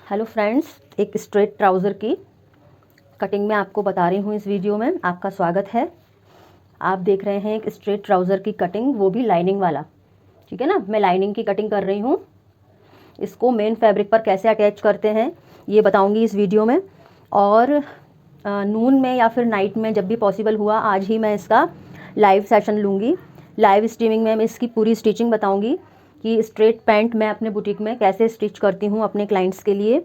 Hello friends, एक straight trouser की cutting में आपको बता रही हूँ। इस वीडियो में आपका स्वागत है। आप देख रहे हैं एक स्ट्रेट ट्राउज़र की कटिंग, वो भी लाइनिंग वाला। ठीक है ना, मैं लाइनिंग की कटिंग कर रही हूँ। इसको मेन फैब्रिक पर कैसे अटैच करते हैं ये बताऊँगी इस वीडियो में। और नून में या फिर नाइट में जब भी पॉसिबल हुआ, आज ही मैं इसका लाइव सेशन लूँगी। लाइव स्ट्रीमिंग में मैं इसकी पूरी स्टिचिंग बताऊँगी कि स्ट्रेट पैंट मैं अपने बुटीक में कैसे स्टिच करती हूँ अपने क्लाइंट्स के लिए।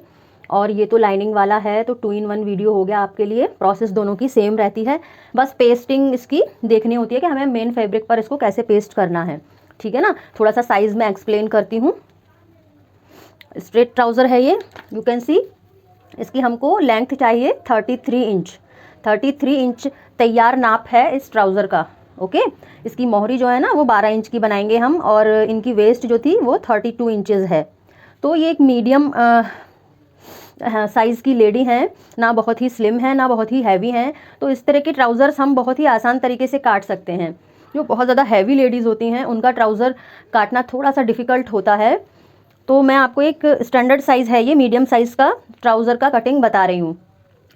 और ये तो लाइनिंग वाला है, तो 2 in 1 वीडियो हो गया आपके लिए। प्रोसेस दोनों की सेम रहती है, बस पेस्टिंग इसकी देखनी होती है कि हमें मेन फैब्रिक पर इसको कैसे पेस्ट करना है। ठीक है ना, थोड़ा सा साइज़ में एक्सप्लेन करती हूँ। स्ट्रेट ट्राउज़र है ये, यू कैन सी। इसकी हमको लेंथ चाहिए 33 इंच। 33 इंच तैयार नाप है इस ट्राउज़र का। ओके, इसकी मोहरी जो है ना वो 12 इंच की बनाएंगे हम, और इनकी वेस्ट जो थी वो 32 इंचेस है। तो ये एक मीडियम साइज़ की लेडी हैं, ना बहुत ही स्लिम है ना बहुत ही हैवी हैं। तो इस तरह के ट्राउज़र्स हम बहुत ही आसान तरीके से काट सकते हैं। जो बहुत ज़्यादा हैवी लेडीज़ होती हैं उनका ट्राउज़र काटना थोड़ा सा डिफ़िकल्ट होता है। तो मैं आपको एक स्टैंडर्ड साइज़ है ये, मीडियम साइज़ का ट्राउज़र का कटिंग बता रही हूँ।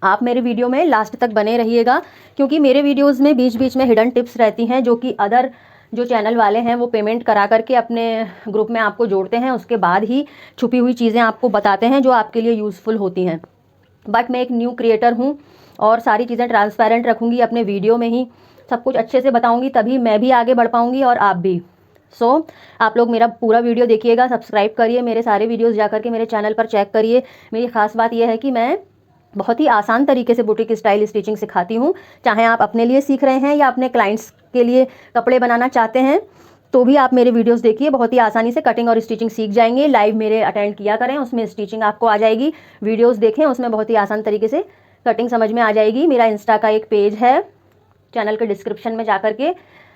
आप मेरे वीडियो में लास्ट तक बने रहिएगा, क्योंकि मेरे वीडियोस में बीच बीच में हिडन टिप्स रहती हैं जो कि अदर जो चैनल वाले हैं वो पेमेंट करा करके अपने ग्रुप में आपको जोड़ते हैं। उसके बाद ही छुपी हुई चीज़ें आपको बताते हैं जो आपके लिए यूज़फुल होती हैं। बट मैं एक न्यू क्रिएटर हूँ और सारी चीज़ें ट्रांसपेरेंट रखूँगी अपने वीडियो में ही, सब कुछ अच्छे से बताऊँगी, तभी मैं भी आगे बढ़ पाऊँगी और आप भी। सो आप लोग मेरा पूरा वीडियो देखिएगा, सब्सक्राइब करिए, मेरे सारे वीडियोस जाकर के मेरे चैनल पर चेक करिए। मेरी ख़ास बात यह है कि मैं बहुत ही आसान तरीके से बुटीक स्टाइल स्टिचिंग सिखाती हूँ। चाहे आप अपने लिए सीख रहे हैं या अपने क्लाइंट्स के लिए कपड़े बनाना चाहते हैं, तो भी आप मेरे वीडियोस देखिए, बहुत ही आसानी से कटिंग और स्टिचिंग सीख जाएंगे। लाइव मेरे अटेंड किया करें, उसमें स्टिचिंग आपको आ जाएगी। वीडियोस देखें, उसमें बहुत ही आसान तरीके से कटिंग समझ में आ जाएगी। मेरा इंस्टा का एक पेज है, चैनल के डिस्क्रिप्शन में जाकर के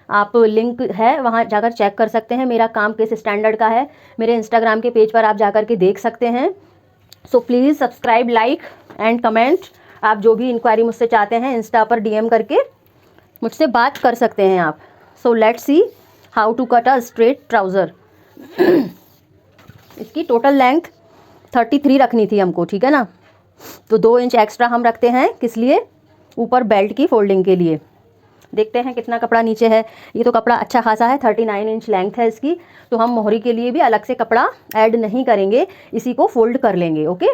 आप लिंक है, वहाँ जाकर चेक कर सकते हैं मेरा काम किस स्टैंडर्ड का है। मेरे इंस्टाग्राम के पेज पर आप जाकर के देख सकते हैं। So please subscribe, like and comment. आप जो भी इंक्वायरी मुझसे चाहते हैं इंस्टा पर DM करके मुझसे बात कर सकते हैं आप। So let's see how to cut a straight trouser. इसकी टोटल लेंथ 33 रखनी थी हमको, ठीक है ना। तो 2 इंच एक्स्ट्रा हम रखते हैं, किस लिए? ऊपर बेल्ट की फोल्डिंग के लिए। देखते हैं कितना कपड़ा नीचे है। ये तो कपड़ा अच्छा खासा है, 39 इंच लेंथ है इसकी। तो हम मोहरी के लिए भी अलग से कपड़ा ऐड नहीं करेंगे, इसी को फोल्ड कर लेंगे। ओके,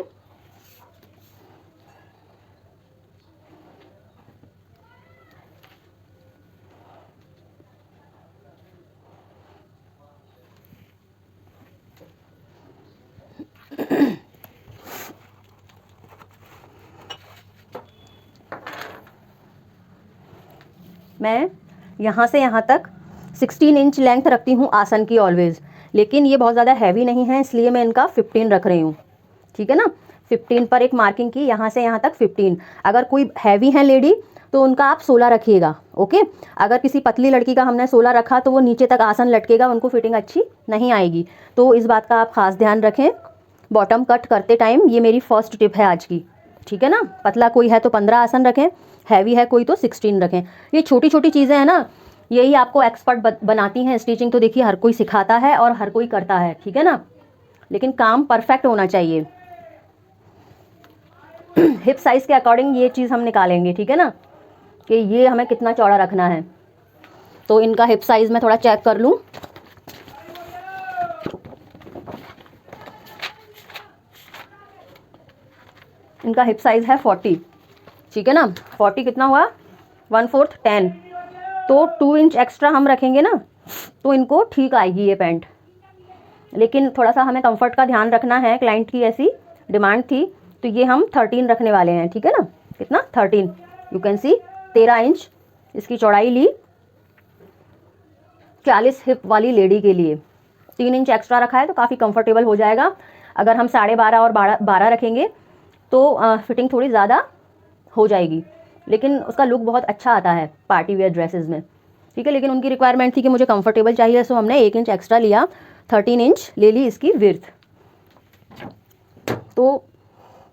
मैं यहाँ से यहाँ तक 16 इंच लेंथ रखती हूँ आसन की ऑलवेज़, लेकिन ये बहुत ज़्यादा हैवी नहीं है इसलिए मैं इनका 15 रख रही हूँ। ठीक है ना, 15 पर एक मार्किंग की, यहाँ से यहाँ तक 15। अगर कोई हैवी है लेडी तो उनका आप 16 रखिएगा। ओके, अगर किसी पतली लड़की का हमने 16 रखा तो वो नीचे तक आसन लटकेगा, उनको फिटिंग अच्छी नहीं आएगी। तो इस बात का आप खास ध्यान रखें बॉटम कट करते टाइम। ये मेरी फर्स्ट टिप है आज की। ठीक है ना, पतला कोई है तो 15 आसन रखें, हैवी है कोई तो 16 रखें। ये छोटी छोटी चीज़ें हैं ना, यही आपको एक्सपर्ट बनाती हैं। स्टिचिंग तो देखिए हर कोई सिखाता है और हर कोई करता है, ठीक है ना, लेकिन काम परफेक्ट होना चाहिए। हिप साइज़ के अकॉर्डिंग ये चीज़ हम निकालेंगे, ठीक है ना, कि ये हमें कितना चौड़ा रखना है। तो इनका हिप साइज़ मैं थोड़ा चेक कर लूँ। इनका हिप साइज़ है 40, ठीक है ना। 40 कितना हुआ? 1/4 10। तो 2 इंच एक्स्ट्रा हम रखेंगे ना, तो इनको ठीक आएगी ये पैंट। लेकिन थोड़ा सा हमें कंफर्ट का ध्यान रखना है, क्लाइंट की ऐसी डिमांड थी, तो ये हम 13 रखने वाले हैं। ठीक है ना, कितना? 13। यू कैन सी 13 इंच इसकी चौड़ाई ली 40 हिप वाली लेडी के लिए। 3 इंच एक्स्ट्रा रखा है तो काफ़ी कंफर्टेबल हो जाएगा। अगर हम 12.5 और 12 रखेंगे तो फिटिंग थोड़ी ज़्यादा हो जाएगी, लेकिन उसका लुक बहुत अच्छा आता है पार्टी वेयर ड्रेसेस में। ठीक है, लेकिन उनकी रिक्वायरमेंट थी कि मुझे कंफर्टेबल चाहिए, सो हमने 1 इंच एक्स्ट्रा लिया, 13 इंच ले ली इसकी विड्थ। तो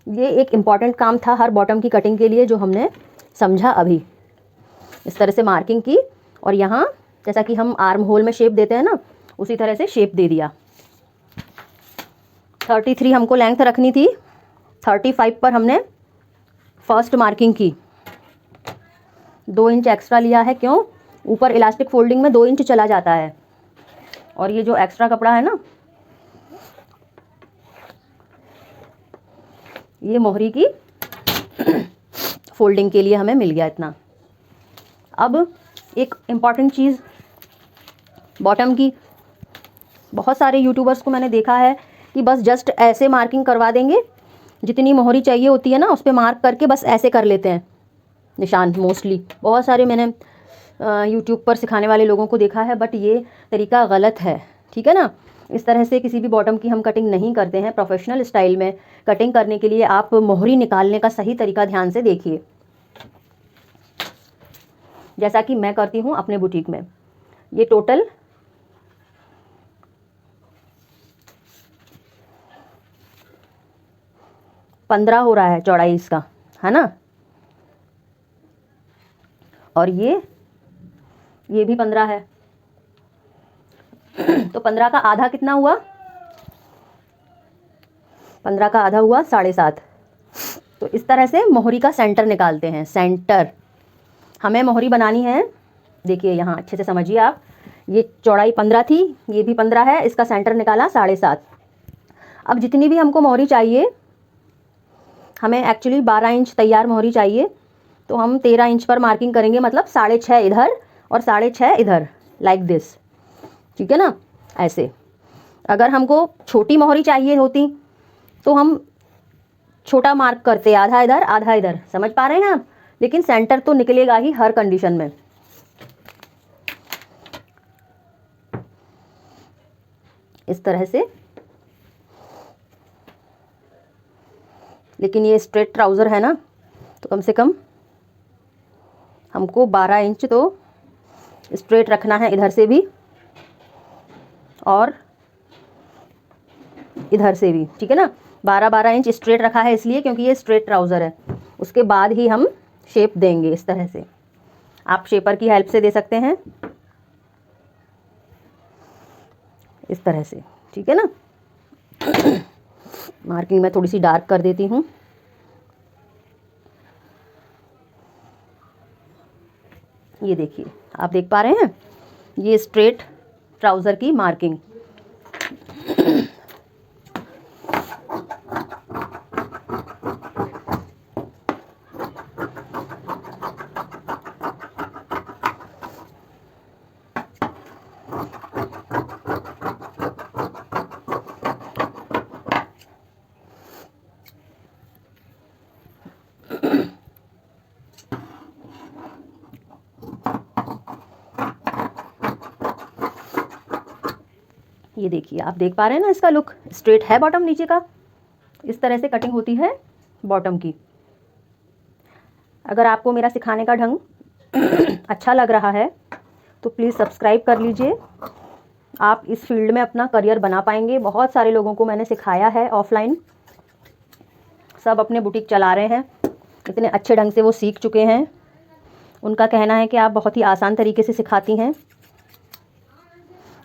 ये एक इम्पॉर्टेंट काम था हर बॉटम की कटिंग के लिए जो हमने समझा अभी। इस तरह से मार्किंग की, और यहाँ जैसा कि हम आर्म होल में शेप देते हैं ना, उसी तरह से शेप दे दिया। 33 हमको लेंथ रखनी थी, 35 पर हमने फर्स्ट मार्किंग की, 2 इंच एक्स्ट्रा लिया है। क्यों? ऊपर इलास्टिक फोल्डिंग में 2 इंच चला जाता है, और ये जो एक्स्ट्रा कपड़ा है ना, ये मोहरी की फोल्डिंग के लिए हमें मिल गया इतना। अब एक इम्पॉर्टेंट चीज़ बॉटम की, बहुत सारे यूट्यूबर्स को मैंने देखा है कि बस जस्ट ऐसे मार्किंग करवा देंगे, जितनी मोहरी चाहिए होती है ना उस पर मार्क करके बस ऐसे कर लेते हैं निशान। मोस्टली बहुत सारे मैंने यूट्यूब पर सिखाने वाले लोगों को देखा है, बट ये तरीका गलत है, ठीक है ना। इस तरह से किसी भी बॉटम की हम कटिंग नहीं करते हैं। प्रोफेशनल स्टाइल में कटिंग करने के लिए आप मोहरी निकालने का सही तरीका ध्यान से देखिए, जैसा कि मैं करती हूँ अपने बुटीक में। ये टोटल 15 हो रहा है चौड़ाई इसका, है ना। और ये भी 15 है, तो 15 का आधा कितना हुआ? 15 का आधा हुआ 7.5। तो इस तरह से मोहरी का सेंटर निकालते हैं। सेंटर हमें मोहरी बनानी है। देखिए यहाँ अच्छे से समझिए आप, ये चौड़ाई 15 थी, ये भी 15 है, इसका सेंटर निकाला 7.5। अब जितनी भी हमको मोहरी चाहिए, हमें एक्चुअली 12 इंच तैयार मोहरी चाहिए, तो हम 13 इंच पर मार्किंग करेंगे, मतलब 6.5 इधर और 6.5 इधर, लाइक दिस, ठीक है ना। ऐसे अगर हमको छोटी मोहरी चाहिए होती तो हम छोटा मार्क करते, आधा इधर आधा इधर, समझ पा रहे हैं आप। लेकिन सेंटर तो निकलेगा ही हर कंडीशन में। इस तरह से। लेकिन ये स्ट्रेट ट्राउज़र है ना, तो कम से कम हमको 12 इंच तो स्ट्रेट रखना है, इधर से भी और इधर से भी, ठीक है ना। 12 इंच स्ट्रेट रखा है इसलिए क्योंकि ये स्ट्रेट ट्राउज़र है। उसके बाद ही हम शेप देंगे इस तरह से। आप शेपर की हेल्प से दे सकते हैं, इस तरह से, ठीक है ना। मार्किंग मैं थोड़ी सी डार्क कर देती हूँ। ये देखिए, आप देख पा रहे हैं, ये स्ट्रेट ट्राउज़र की मार्किंग। ये देखिए, आप देख पा रहे हैं ना, इसका लुक स्ट्रेट है बॉटम नीचे का। इस तरह से कटिंग होती है बॉटम की। अगर आपको मेरा सिखाने का ढंग अच्छा लग रहा है तो प्लीज़ सब्सक्राइब कर लीजिए। आप इस फील्ड में अपना करियर बना पाएंगे। बहुत सारे लोगों को मैंने सिखाया है ऑफलाइन, सब अपने बुटीक चला रहे हैं, इतने अच्छे ढंग से वो सीख चुके हैं। उनका कहना है कि आप बहुत ही आसान तरीके से सिखाती हैं।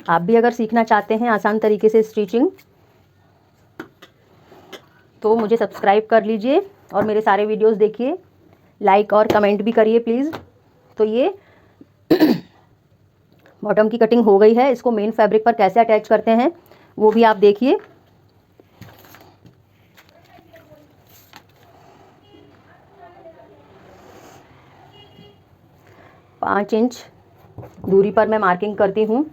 आप भी अगर सीखना चाहते हैं आसान तरीके से स्टिचिंग, तो मुझे सब्सक्राइब कर लीजिए और मेरे सारे वीडियोस देखिए, लाइक और कमेंट भी करिए प्लीज़। तो ये बॉटम की कटिंग हो गई है। इसको मेन फैब्रिक पर कैसे अटैच करते हैं वो भी आप देखिए। पाँच इंच दूरी पर मैं मार्किंग करती हूँ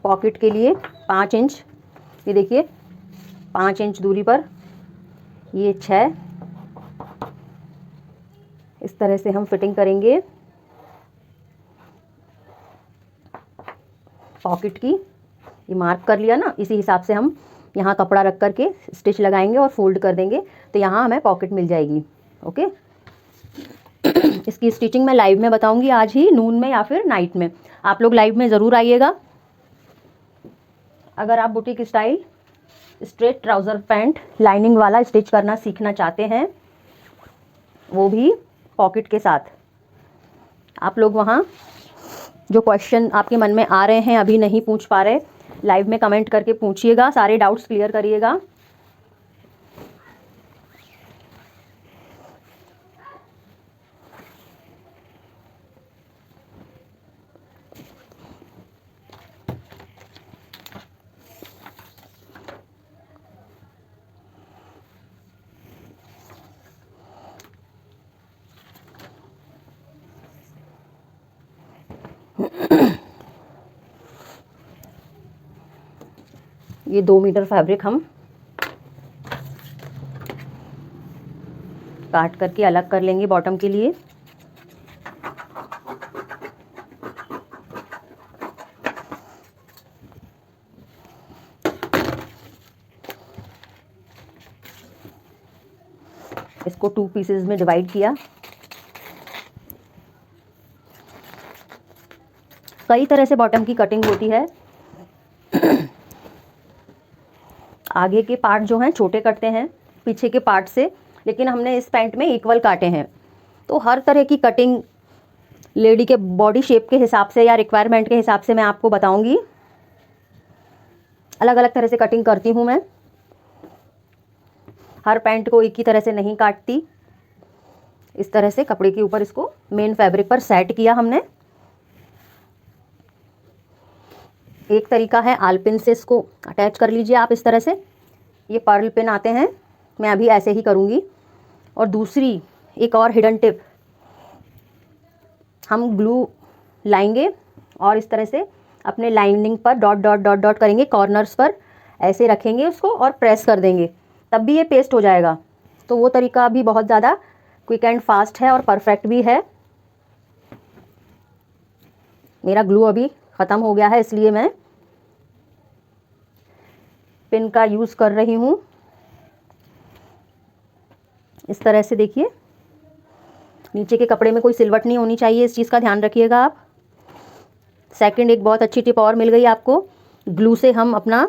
पॉकेट के लिए। 5 इंच, ये देखिए 5 इंच दूरी पर, ये 6। इस तरह से हम फिटिंग करेंगे पॉकेट की। ये मार्क कर लिया ना, इसी हिसाब से हम यहाँ कपड़ा रख करके स्टिच लगाएंगे और फोल्ड कर देंगे, तो यहाँ हमें पॉकेट मिल जाएगी। ओके। इसकी स्टिचिंग मैं लाइव में बताऊंगी, आज ही नून में या फिर नाइट में। आप लोग लाइव में ज़रूर आइएगा। अगर आप boutique style straight trouser pant lining वाला स्टिच करना सीखना चाहते हैं, वो भी पॉकेट के साथ, आप लोग वहाँ जो क्वेश्चन आपके मन में आ रहे हैं अभी नहीं पूछ पा रहे, लाइव में कमेंट करके पूछिएगा, सारे डाउट्स क्लियर करिएगा। ये 2 मीटर फैब्रिक हम काट करके अलग कर लेंगे बॉटम के लिए। इसको 2 पीसेस में डिवाइड किया। कई तरह से बॉटम की कटिंग होती है। आगे के पार्ट जो हैं छोटे कटते हैं पीछे के पार्ट से, लेकिन हमने इस पैंट में इक्वल काटे हैं। तो हर तरह की कटिंग लेडी के बॉडी शेप के हिसाब से या रिक्वायरमेंट के हिसाब से मैं आपको बताऊंगी। अलग अलग तरह से कटिंग करती हूँ मैं, हर पैंट को एक ही तरह से नहीं काटती। इस तरह से कपड़े के ऊपर इसको मेन फैब्रिक पर सेट किया हमने। एक तरीका है आल पिन से इसको अटैच कर लीजिए आप इस तरह से, ये पर्ल पिन आते हैं, मैं अभी ऐसे ही करूँगी। और दूसरी एक और हिडन टिप, हम ग्लू लाएंगे और इस तरह से अपने लाइनिंग पर डॉट डॉट डॉट डॉट करेंगे, कॉर्नर्स पर ऐसे रखेंगे उसको और प्रेस कर देंगे, तब भी ये पेस्ट हो जाएगा। तो वो तरीका भी बहुत ज़्यादा क्विक एंड फास्ट है और परफेक्ट भी है। मेरा ग्लू अभी ख़त्म हो गया है, इसलिए मैं पिन का यूज़ कर रही हूँ। इस तरह से देखिए, नीचे के कपड़े में कोई सिलवट नहीं होनी चाहिए, इस चीज़ का ध्यान रखिएगा आप। सेकंड एक बहुत अच्छी टिप और मिल गई आपको, ग्लू से हम अपना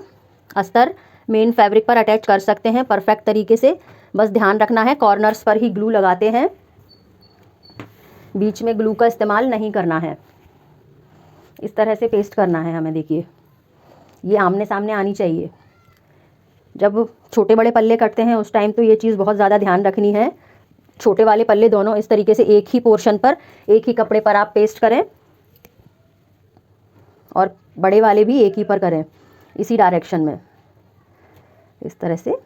अस्तर मेन फैब्रिक पर अटैच कर सकते हैं परफेक्ट तरीके से। बस ध्यान रखना है कॉर्नर्स पर ही ग्लू लगाते हैं, बीच में ग्लू का इस्तेमाल नहीं करना है। इस तरह से पेस्ट करना है हमें। देखिए ये आमने सामने आनी चाहिए। जब छोटे बड़े पल्ले कटते हैं उस टाइम तो ये चीज़ बहुत ज़्यादा ध्यान रखनी है। छोटे वाले पल्ले दोनों इस तरीके से एक ही पोर्शन पर, एक ही कपड़े पर आप पेस्ट करें और बड़े वाले भी एक ही पर करें, इसी डायरेक्शन में। इस तरह से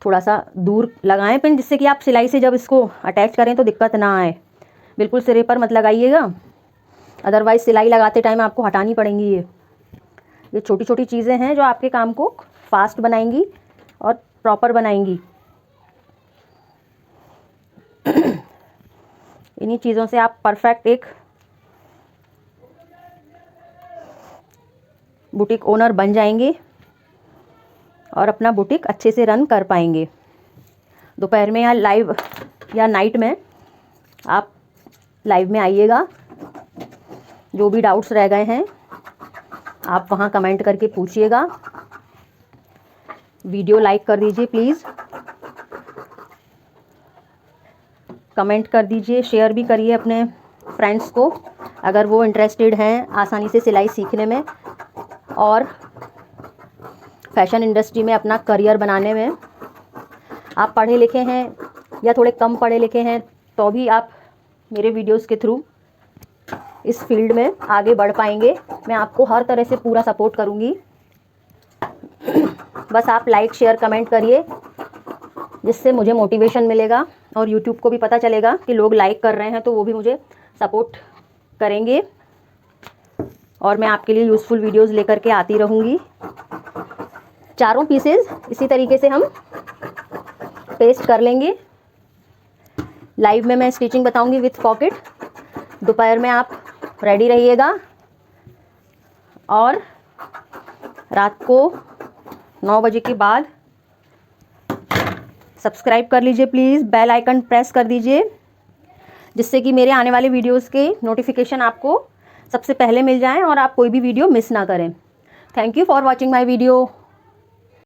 थोड़ा सा दूर लगाएं पिन, जिससे कि आप सिलाई से जब इसको अटैच करें तो दिक्कत ना आए। बिल्कुल सिरे पर मत लगाइएगा, अदरवाइज़ सिलाई लगाते टाइम आपको हटानी पड़ेंगी। ये छोटी छोटी चीज़ें हैं जो आपके काम को फास्ट बनाएंगी और प्रॉपर बनाएंगी। इन्हीं चीज़ों से आप परफेक्ट एक बुटीक ओनर बन जाएंगे और अपना बुटीक अच्छे से रन कर पाएंगे। दोपहर में या लाइव या नाइट में आप लाइव में आइएगा, जो भी डाउट्स रह गए हैं आप वहाँ कमेंट करके पूछिएगा। वीडियो लाइक कर दीजिए प्लीज़, कमेंट कर दीजिए, शेयर भी करिए अपने फ्रेंड्स को अगर वो इंटरेस्टेड हैं आसानी से सिलाई सीखने में और फैशन इंडस्ट्री में अपना करियर बनाने में। आप पढ़े लिखे हैं या थोड़े कम पढ़े लिखे हैं तो भी आप मेरे वीडियोस के थ्रू इस फील्ड में आगे बढ़ पाएंगे। मैं आपको हर तरह से पूरा सपोर्ट करूंगी। बस आप लाइक शेयर कमेंट करिए, जिससे मुझे मोटिवेशन मिलेगा और यूट्यूब को भी पता चलेगा कि लोग लाइक कर रहे हैं, तो वो भी मुझे सपोर्ट करेंगे और मैं आपके लिए यूज़फुल वीडियोस लेकर के आती रहूँगी। चारों पीसेस इसी तरीके से हम पेस्ट कर लेंगे। लाइव में मैं स्टिचिंग बताऊंगी विथ पॉकेट। दोपहर में आप रेडी रहिएगा और रात को 9 बजे के बाद सब्सक्राइब कर लीजिए प्लीज़, बेल आइकन प्रेस कर दीजिए, जिससे कि मेरे आने वाले वीडियोस के नोटिफिकेशन आपको सबसे पहले मिल जाएं और आप कोई भी वीडियो मिस ना करें। Thank you for watching my video.